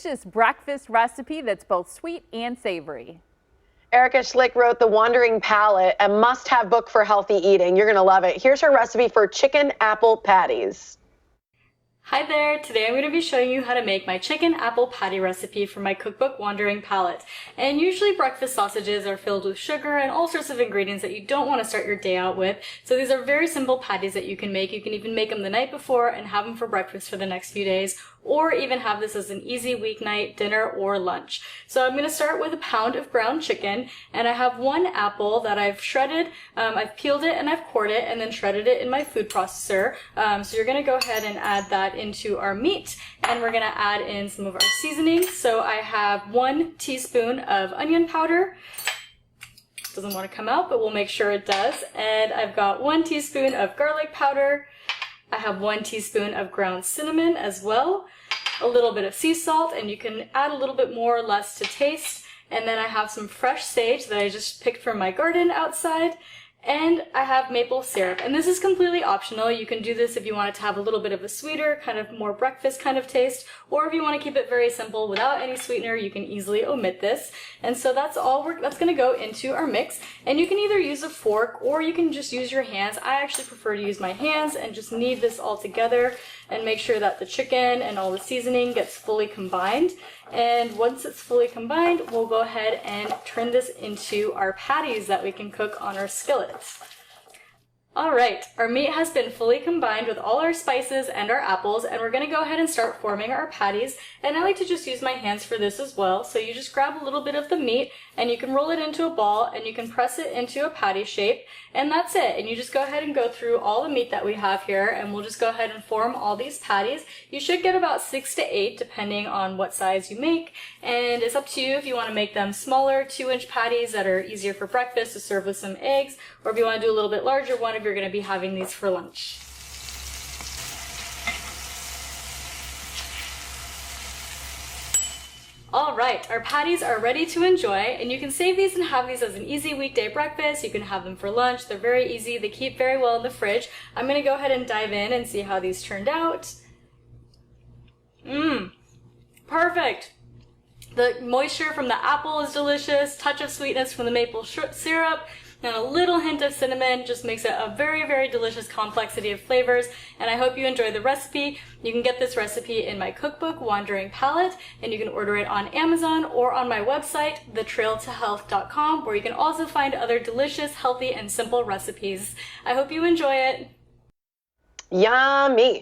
delicious breakfast recipe that's both sweet and savory. Erica Schlick wrote The Wandering Palate, a must-have book for healthy eating. You're going to love it. Here's her recipe for chicken apple patties. Hi there! Today I'm going to be showing you how to make my chicken apple patty recipe from my cookbook Wandering Palate. And usually breakfast sausages are filled with sugar and all sorts of ingredients that you don't want to start your day out with. So these are very simple patties that you can make. You can even make them the night before and have them for breakfast for the next few days, or even have this as an easy weeknight dinner or lunch. So I'm going to start with a pound of ground chicken, and I have one apple that I've shredded. I've peeled it and I've cored it and then shredded it in my food processor. So you're going to go ahead and add that into our meat, and we're going to add in some of our seasonings. So I have 1 teaspoon of onion powder. Doesn't want to come out, but we'll make sure it does. And I've got 1 teaspoon of garlic powder. I have 1 teaspoon of ground cinnamon as well, a little bit of sea salt, and you can add a little bit more or less to taste. And then I have some fresh sage that I just picked from my garden outside. And I have maple syrup, and this is completely optional. You can do this if you want it to have a little bit of a sweeter, kind of more breakfast kind of taste, or if you want to keep it very simple without any sweetener, you can easily omit this. And so that's going to go into our mix, and you can either use a fork or you can just use your hands. I actually prefer to use my hands and just knead this all together and make sure that the chicken and all the seasoning gets fully combined. And once it's fully combined, we'll go ahead and turn this into our patties that we can cook on our skillets. Alright, our meat has been fully combined with all our spices and our apples, and we're going to go ahead and start forming our patties. And I like to just use my hands for this as well. So you just grab a little bit of the meat and you can roll it into a ball and you can press it into a patty shape, and that's it. And you just go ahead and go through all the meat that we have here, and we'll just go ahead and form all these patties. You should get about 6 to 8 depending on what size you make, and it's up to you if you want to make them smaller 2-inch patties that are easier for breakfast to serve with some eggs, or if you want to do a little bit larger one if you're going to be having these for lunch. Alright, our patties are ready to enjoy, and you can save these and have these as an easy weekday breakfast. You can have them for lunch. They're very easy. They keep very well in the fridge. I'm going to go ahead and dive in and see how these turned out. Perfect! The moisture from the apple is delicious, touch of sweetness from the maple syrup, and a little hint of cinnamon just makes it a very, very delicious complexity of flavors. And I hope you enjoy the recipe. You can get this recipe in my cookbook, Wandering Palate, and you can order it on Amazon or on my website, thetrailtohealth.com, where you can also find other delicious, healthy, and simple recipes. I hope you enjoy it. Yummy.